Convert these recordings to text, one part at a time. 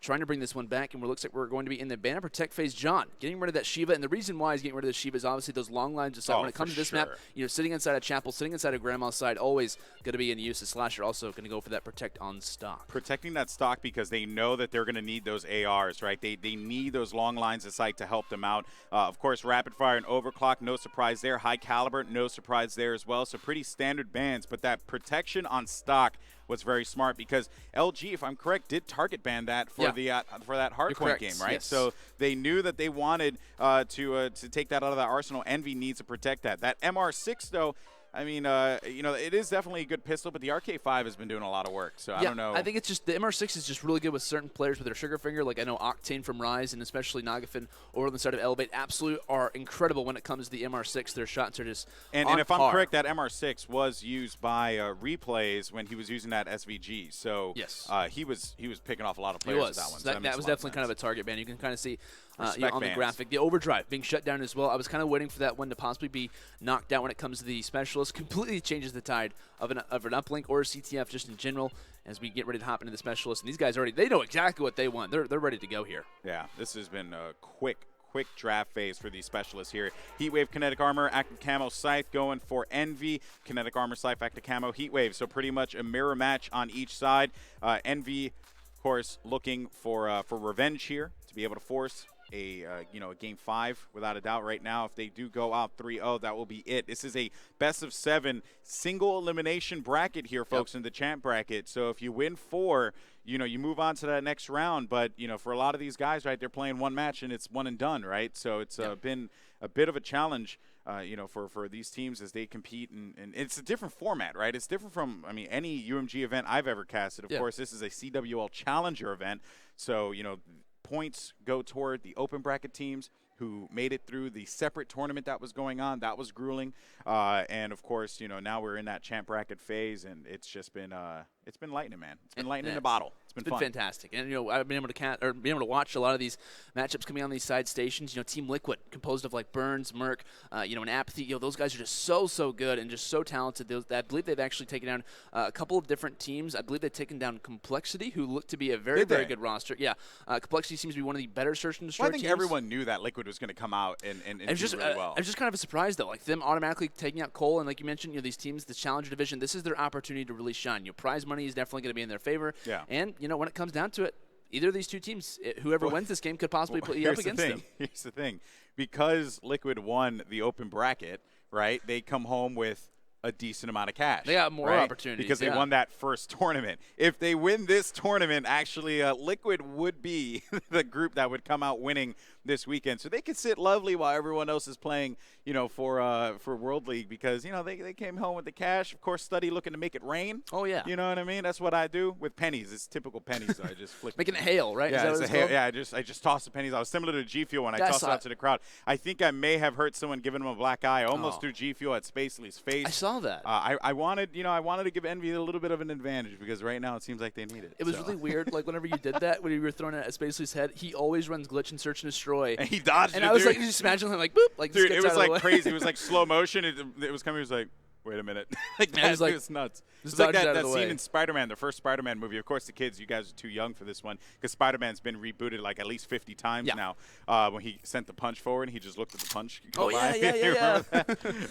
trying to bring this one back, and it looks like we're going to be in the Banner Protect phase. John, getting rid of that Shiva, and the reason why he's getting rid of the Shiva is obviously those long lines of sight. When it comes to this map, sitting inside a chapel, sitting inside a grandma's side, always going to be in use. The Slasher also going to go for that Protect on stock. Protecting that stock because they know that they're going to need those ARs, right? They need those long lines of sight to help them out. Of course, Rapid Fire and Overclock, no surprise there. High Caliber, no surprise there as well. So pretty standard bans, but that protection on stock was very smart because LG, if I'm correct, did target ban that for for that hardpoint game, right? Yes. So they knew that they wanted to take that out of that arsenal. Envy needs to protect that. That MR6 though, I mean, you know, it is definitely a good pistol, but the RK5 has been doing a lot of work. So I don't know. I think it's just the MR6 is just really good with certain players with their trigger finger. Like I know Octane from Rise and especially Nagafin over on the side of Elevate absolutely are incredible when it comes to the MR6. Their shots are just and if I'm correct, that MR6 was used by Replays when he was using that SVG. So yes, he was picking off a lot of players with that one. So that was definitely kind of a target ban. You can kind of see on the graphic. The Overdrive being shut down as well. I was kind of waiting for that one to possibly be knocked out when it comes to the Specialist. Completely changes the tide of an Uplink or a CTF just in general as we get ready to hop into the Specialist. And these guys they know exactly what they want. They're ready to go here. Yeah, this has been a quick draft phase for these Specialists here. Heatwave, Kinetic Armor, Active Camo, Scythe going for Envy. Kinetic Armor, Scythe, Active Camo, Heatwave. So pretty much a mirror match on each side. Envy, of course, looking for revenge here to be able to force a game 5 without a doubt right now. If they do go out 3-0, that will be it. This is a best of 7 single elimination bracket here, folks, in the champ bracket. So if you win 4, you move on to that next round. But for a lot of these guys, right, they're playing one match and it's one and done, right? So it's been a bit of a challenge, for these teams as they compete, and it's a different format, right? It's different from any UMG event I've ever casted. Of course, this is a CWL Challenger event, so points go toward the open bracket teams who made it through the separate tournament that was going on. That was grueling. And of course, now we're in that champ bracket phase, and it's just been it's been lightning, man. It's been lightning in a bottle. It's been fun. Fantastic. And I've been able to watch a lot of these matchups coming on these side stations. Team Liquid, composed of like Burns, Merc, and Apathy. Those guys are just so good and just so talented. I believe they've actually taken down a couple of different teams. I believe they've taken down Complexity, who look to be a very good roster. Yeah, Complexity seems to be one of the better search and destroy teams. I think everyone knew that Liquid was going to come out and do really well. I was just kind of a surprise though, like them automatically taking out Cole, and like you mentioned, these teams, the Challenger division, this is their opportunity to really shine. Prize money is definitely going to be in their favor. Yeah. And when it comes down to it, either of these two teams, whoever wins this game could possibly put you up against them. Here's the thing. Because Liquid won the open bracket, right, they come home with a decent amount of cash. They got more opportunities. Because they won that first tournament. If they win this tournament, actually, Liquid would be the group that would come out winning this weekend. So they could sit lovely while everyone else is playing, for World League because, they came home with the cash. Of course, Study looking to make it rain. Oh, yeah. You know what I mean? That's what I do with pennies. It's typical pennies. So I just flick Making it hail, right? Yeah, I just toss the pennies. I was similar to G Fuel when I tossed it out to the crowd. I think I may have hurt someone giving him a black eye. I almost threw G Fuel at Spacely's face. I saw that. I wanted to give Envy a little bit of an advantage because right now it seems like they need it. It was really weird. Like whenever you did that, when you were throwing it at Spacely's head, he always runs glitch and search and destroy. And he dodged it. And I was like, just imagine him like boop, like dude, it was like crazy. It was like slow motion. It was coming. It was like, wait a minute. It was nuts. It's like that scene in Spider-Man, the first Spider-Man movie. Of course, the kids, you guys are too young for this one because Spider-Man's been rebooted like at least 50 times now. When he sent the punch forward, he just looked at the punch. Yeah.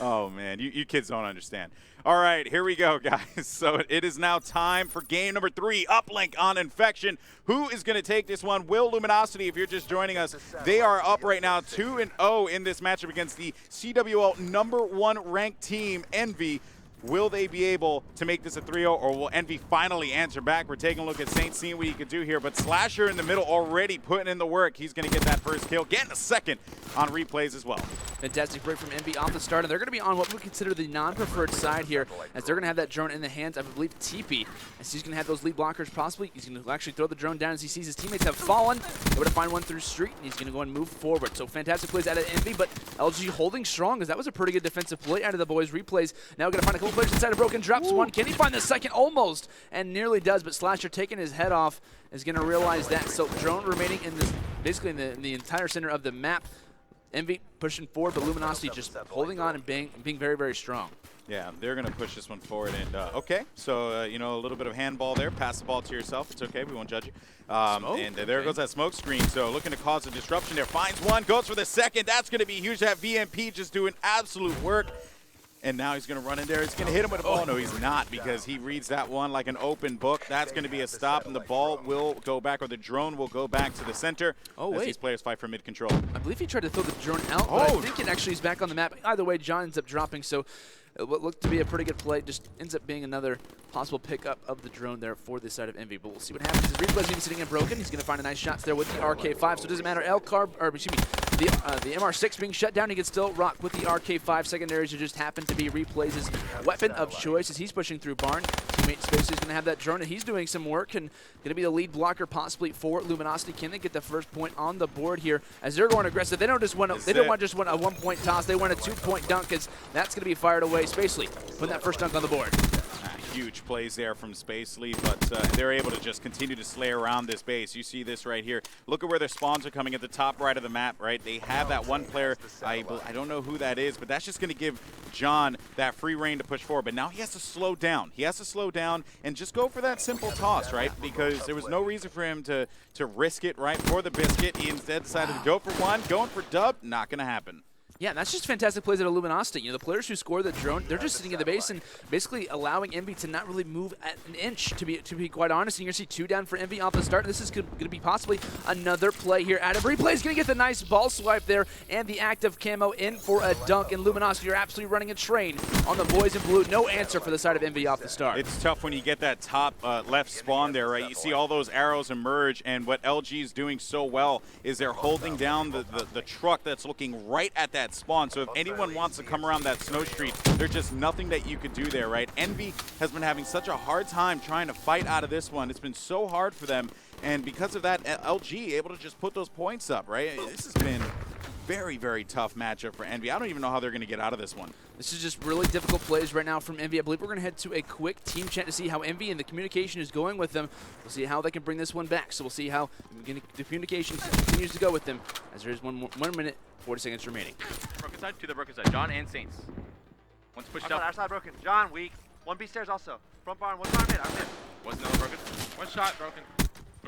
Oh, man. You kids don't understand. All right, here we go, guys. So it is now time for game number 3, Uplink on Infection. Who is going to take this one? Will Luminosity, if you're just joining us, they are up right now 2-0 in this matchup against the CWL #1 ranked team, Envy. Will they be able to make this a 3-0, or will Envy finally answer back? We're taking a look at Saint, seeing what he could do here, but Slasher in the middle already putting in the work. He's going to get that first kill, getting a second on replays as well. Fantastic break from Envy off the start, and they're going to be on what we consider the non-preferred side here, as they're going to have that drone in the hands, I believe, TP, as he's going to have those lead blockers possibly. He's going to actually throw the drone down as he sees his teammates have fallen. Able to find one through street, and he's going to go and move forward. So fantastic plays out of Envy, but LG holding strong, as that was a pretty good defensive play out of the boys. Replays now going to find a couple players inside of Broken. Drops one. Can he find the second? Almost, and nearly does, but Slasher taking his head off is going to realize that. So drone remaining in this, basically in the entire center of the map. EnVy pushing forward, but Luminosity just holding on and being very, very strong. Yeah, they're going to push this one forward. And, okay, so, you know, a little bit of handball there. Pass the ball to yourself. It's okay. We won't judge you. And there goes that smoke screen. So looking to cause a disruption there. Finds one, goes for the second. That's going to be huge. That VMP just doing absolute work. And now he's going to run in there. He's going to hit him with a ball. No, he's not, because he reads that one like an open book. That's going to be a stop, and the ball will go back, or the drone will go back to the center as these players fight for mid-control. I believe he tried to throw the drone out, but I think it actually is back on the map. Either way, John ends up dropping, so what looked to be a pretty good play just ends up being another possible pickup of the drone there for this side of EnVy. But we'll see what happens. His replay's going to be sitting in broken. He's going to find a nice shots there with the RK5, so it doesn't matter. The MR6 being shut down, he can still rock with the RK5. Secondaries just happen to be Replay's weapon of choice as he's pushing through Barn. Teammate Space is going to have that drone, and he's doing some work and going to be the lead blocker possibly for Luminosity. Can they get the first point on the board here as they're going aggressive? They don't just want they don't want just want a 1-point toss. They want a 2-point dunk as that's going to be fired away. Spacely putting that first dunk on the board. Huge plays there from Spacely, but they're able to just continue to slay around this base. You see this right here. Look at where their spawns are coming at the top right of the map, right? They have that one player. I don't know who that is, but that's just going to give John that free reign to push forward. But now he has to slow down. He has to slow down and just go for that simple toss, right? Because there was no reason for him to risk it, right, for the biscuit. He instead decided to go for one, going for dub. Not going to happen. Yeah, and that's just fantastic plays out of Luminosity. You know, the players who score the drone, they're just sitting in the base and basically allowing EnVy to not really move at an inch, to be quite honest. And you're going to see 2 down for EnVy off the start. This is going to be possibly another play here. Out of Replay is going to get the nice ball swipe there and the active camo in for a dunk. And Luminosity are absolutely running a train on the boys in blue. No answer for the side of EnVy off the start. It's tough when you get that top left spawn there, right? You see all those arrows emerge, and what LG is doing so well is they're holding down the truck that's looking right at that spawn. So if anyone wants to come around that snow street, there's just nothing that you could do there, right? EnVy has been having such a hard time trying to fight out of this one. It's been so hard for them, and because of that, LG able to just put those points up, right? This has been very, very tough matchup for EnVy. I don't even know how they're going to get out of this one. This is just really difficult plays right now from EnVy. I believe we're going to head to a quick team chat to see how EnVy and the communication is going with them. We'll see how they can bring this one back. So we'll see how the communication continues to go with them as there is 1 minute, 40 seconds remaining. Broken side to the broken side. John and Saints. One's pushed up. Our side broken. John weak. 1 B stairs also. Front barn. 1 barn mid. I'm mid. Was another broken. 1 shot broken.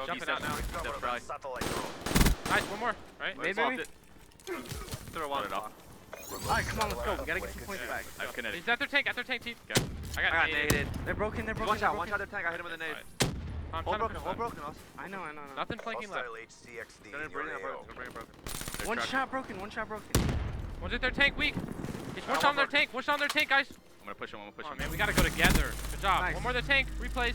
Jumping out now. Nice, 1 more. Right? Maybe. Throw 1 it off. Alright, come on, let's go. We gotta get some points back. I have kinetic. He's at their tank, team. Okay. I got naded. They're broken. One shot their tank. I hit him with a nade. All broken also. I know. Nothing flanking left. One shot broken. One's at their tank, weak. He's one shot on their tank, guys. I'm gonna push him. Oh, man, we gotta go together. Good job. Nice. 1 more the tank, replays.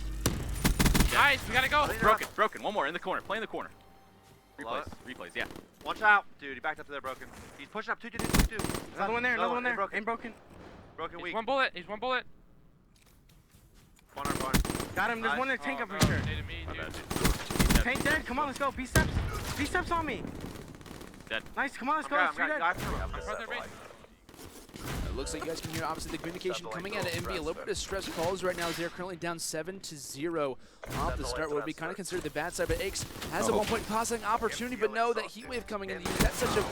Nice, we gotta go. Broken. 1 more in the corner. Play in the corner. Replays, yeah. 1 shot. Dude, he backed up to their broken. He's pushing up. 2. Another one there. Broken. Ain't broken. Broken weak. He's 1 bullet. 1 on barn. Got him. There's one in the tank up here. Tank dead. Come on, let's go. B steps on me. Dead. Nice. Come on, let's go. I'm 3 dead. It looks like you guys can hear obviously the communication coming out of EnVy. A little bit of stress calls right now as they're currently down 7-0 off the start. What would be kind of considered the bad side, but Aches has a 1-point passing opportunity, but no, that heat wave coming in. That's such a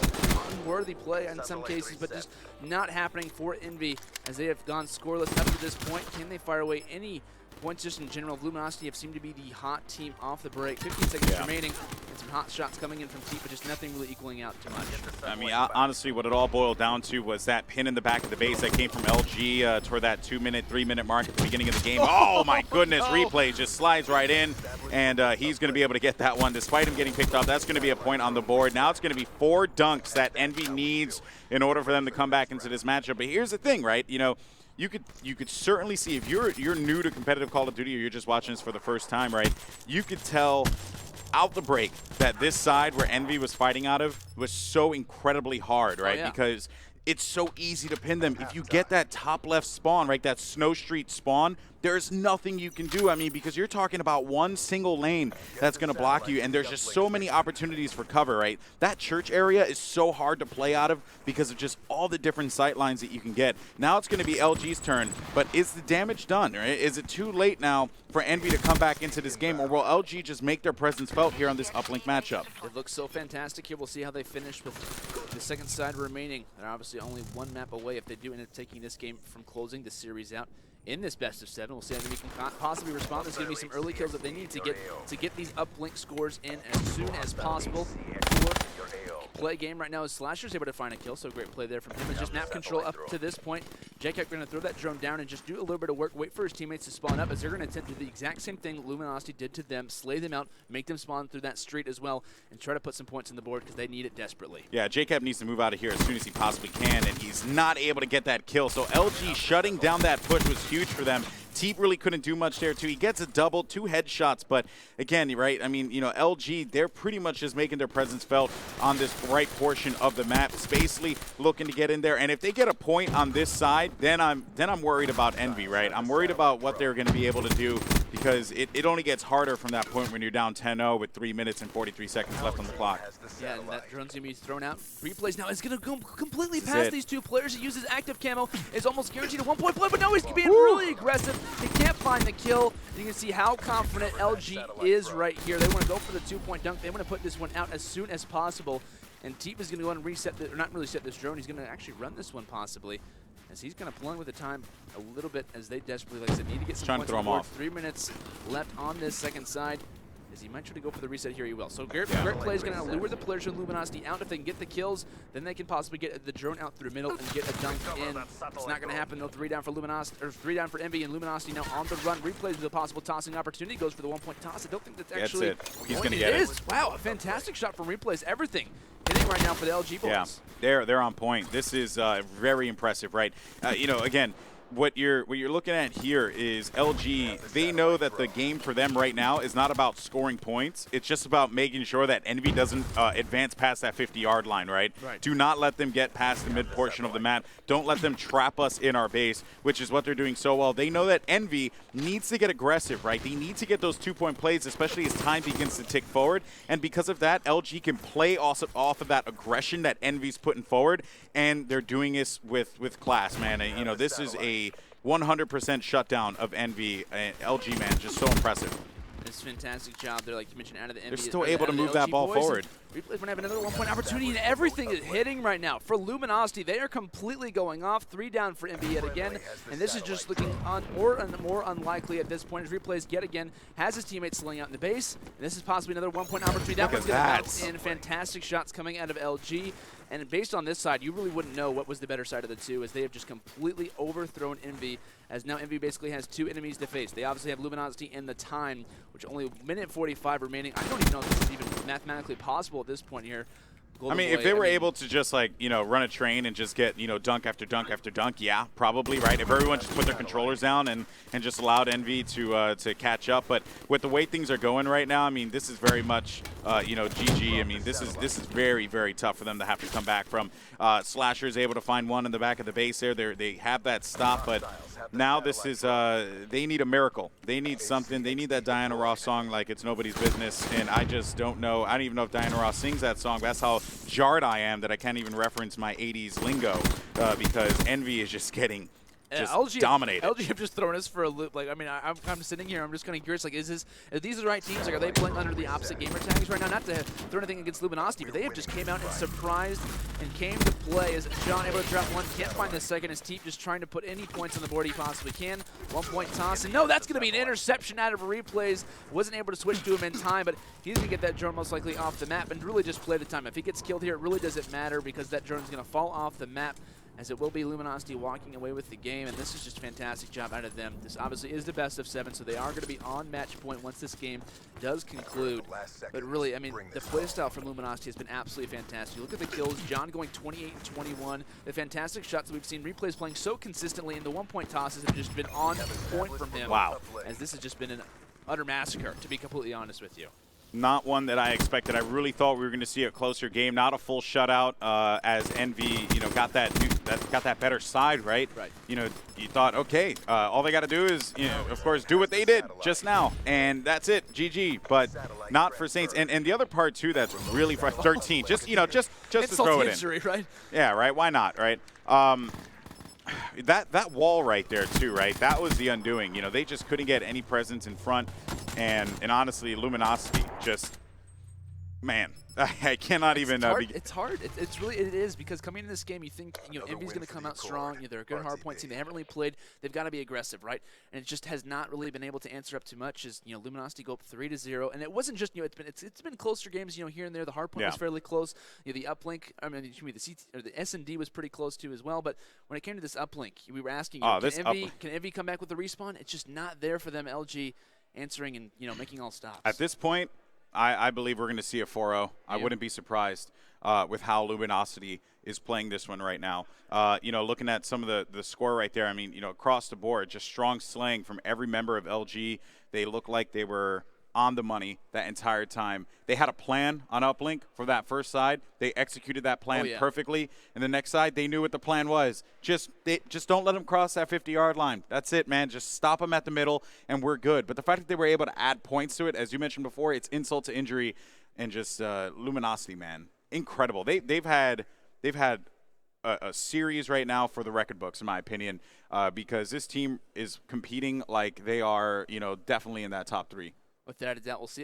unworthy play in some cases, but just not happening for EnVy as they have gone scoreless up to this point. Can they fire away any points just in general? Luminosity have seemed to be the hot team off the break. 15 seconds remaining, and some hot shots coming in from Teep, but just nothing really equaling out too much. I mean, honestly, what it all boiled down to was that pin in the back of the base that came from LG toward that 2-minute, 3-minute mark at the beginning of the game. Oh my goodness, Replay just slides right in, and he's going to be able to get that one. Despite him getting picked off, that's going to be a point on the board. Now it's going to be 4 dunks that EnVy needs in order for them to come back into this matchup. But here's the thing, right? You know, you could certainly see if you're new to competitive Call of Duty or you're just watching this for the first time, right? You could tell out the break that this side where EnVy was fighting out of was so incredibly hard, right? Because it's so easy to pin them. If you get that top left spawn, right, that Snow Street spawn, there's nothing you can do. I mean, because you're talking about one single lane that's going to block you, and there's just so many opportunities for cover, right? That church area is so hard to play out of because of just all the different sight lines that you can get. Now it's going to be LG's turn, but is the damage done, right? Is it too late now for EnVy to come back into this game, or will LG just make their presence felt here on this Uplink matchup? It looks so fantastic here. We'll see how they finish with the second side remaining. They're obviously only one map away if they do end up taking this game from closing the series out in this best of 7. We'll see how EnVy can possibly respond. There's going to be some early kills that they need to get these Uplink scores in as soon as possible. Play game right now is Slasher's able to find a kill, so great play there from him. It's just map control up to this point. JCap going to throw that drone down and just do a little bit of work, wait for his teammates to spawn up, as they're going to attempt to do the exact same thing Luminosity did to them, slay them out, make them spawn through that street as well, and try to put some points on the board because they need it desperately. Yeah, JCap needs to move out of here as soon as he possibly can, and he's not able to get that kill. So LG shutting down that push was huge for them. Teep really couldn't do much there, too. He gets a double, 2 headshots, but again, right, I mean, you know, LG, they're pretty much just making their presence felt on this right portion of the map. Spacely looking to get in there, and if they get a point on this side, then I'm worried about EnVy, right? I'm worried about what they're going to be able to do, because it only gets harder from that point when you're down 10-0 with 3 minutes and 43 seconds left on the clock. Yeah, and that drone's going to be thrown out. Replays now is going to go completely past these two players. He uses active camo. Is almost guaranteed a 1-point play, but no, he's being really aggressive. He can't find the kill. And you can see how confident LG is right here. They want to go for the 2-point dunk. They want to put this one out as soon as possible. And Teep is going to go and reset, or not really set this drone. He's going to actually run this one possibly, as he's going to play with the time a little bit as they desperately, like I said, need to get some points on the board. 3 minutes left on this second side. As he might try to go for the reset here, he will. So great play is going to lure the players from Luminosity out. If they can get the kills, then they can possibly get the drone out through the middle and get a dunk in. It's not going to happen though. 3 down for Luminosity, or 3 down for EnVy, and Luminosity now on the run. Replays with a possible tossing opportunity. Goes for the 1-point toss. I don't think that's actually. That's it. He's going to get it. Wow, a fantastic shot from Replays. Everything hitting right now for the LG boys. Yeah, they're on point. This is very impressive, right? You know, again, what you're looking at here is LG. They know that the game for them right now is not about scoring points. It's just about making sure that EnVy doesn't advance past that 50-yard line, right? Do not let them get past the mid portion of the map. Don't let them trap us in our base, which is what they're doing so well. They know that EnVy needs to get aggressive, right? They need to get those 2-point plays, especially as time begins to tick forward. And because of that, LG can play also off of that aggression that EnVy's putting forward, and they're doing this with class, man. And, you know, this is a 100% shutdown of EnVy. LG, man, just so impressive. It's a fantastic job there, like you mentioned, out of the EnVy. They're still able to move that ball forward. Replay's going to have another 1-point opportunity, and everything is hitting right now. For Luminosity, they are completely going off. 3 down for EnVy yet again, and this is just looking more and more unlikely at this point as Replays yet again has his teammates slowing out in the base. And this is possibly another 1-point opportunity. That one's going to bounce in. Fantastic shots coming out of LG. And based on this side, you really wouldn't know what was the better side of the two, as they have just completely overthrown EnVy, as now EnVy basically has 2 enemies to face. They obviously have Luminosity in the time, which only a minute 45 remaining. I don't even know if this is even mathematically possible at this point here. I mean, if they were able to just, like, you know, run a train and just get, you know, dunk after dunk after dunk, yeah, probably, right? If everyone just put their controllers down and just allowed EnVy to catch up. But with the way things are going right now, I mean, this is very much, you know, GG. I mean, this is very, very tough for them to have to come back from. Slasher is able to find one in the back of the base there. They have that stop, but now this is, they need a miracle. They need something. They need that Diana Ross song like it's nobody's business, and I just don't know. I don't even know if Diana Ross sings that song, but that's how jarred I am that I can't even reference my 80s lingo because EnVy is just getting dominated. LG have just thrown us for a loop. Like, I mean, I'm sitting here, I'm just kind of curious, like, are these the right teams? Like, are they playing under the opposite gamer tags right now? Not to throw anything against Luminosity, but they have just came out and surprised and came to play as John able to drop one, can't find the second, as Teep just trying to put any points on the board he possibly can. 1-point toss, and no, that's going to be an interception out of Replays. Wasn't able to switch to him in time, but he's going to get that drone most likely off the map and really just play the time. If he gets killed here, it really doesn't matter because that drone's going to fall off the map, as it will be Luminosity walking away with the game, and this is just a fantastic job out of them. This obviously is the best of 7, so they are going to be on match point once this game does conclude. But really, I mean, the playstyle from Luminosity has been absolutely fantastic. Look at the kills. John going 28-21. The fantastic shots that we've seen. Replays playing so consistently, and the 1-point tosses have just been on point from him. Wow. As this has just been an utter massacre, to be completely honest with you. not one that I expected. I really thought we were going to see a closer game, not a full shutout. As EnVy, you know, got that better side, right? Right. You know, you thought, okay, all they got to do is, you know, of course, do what they did just now, and that's it, GG. But not for Saints. And the other part too, that's really for 13. Just you know, just to throw it injury, right? Yeah, right. Why not, right? That wall right there too, right? That was the undoing. You know, they just couldn't get any presence in front, and honestly, Luminosity just, man, I cannot even. It's hard. It's really it is because coming into this game, you think EnVy's going to come out strong. You know, they're a good hardpoint team. They haven't really played. They've got to be aggressive, right? And it just has not really been able to answer up too much. As Luminosity go up 3-0, and it wasn't just it's been closer games here and there. The hardpoint was fairly close. The Uplink, I mean, the S&D was pretty close too as well. But when it came to this Uplink, we were asking, can EnVy come back with the respawn? It's just not there for them. LG answering and making all stops. At this point, I believe we're going to see a 4-0. I wouldn't be surprised with how Luminosity is playing this one right now. Looking at some of the score right there, I mean, across the board, just strong slaying from every member of LG. They look like they were on the money that entire time. They had a plan on Uplink for that first side. They executed that plan perfectly. And the next side, they knew what the plan was. Just don't let them cross that 50-yard line. That's it, man. Just stop them at the middle, and we're good. But the fact that they were able to add points to it, as you mentioned before, it's insult to injury, and just Luminosity, man, incredible. They've had a series right now for the record books, in my opinion, because this team is competing like they are, definitely in that top 3. Without a doubt, we'll see how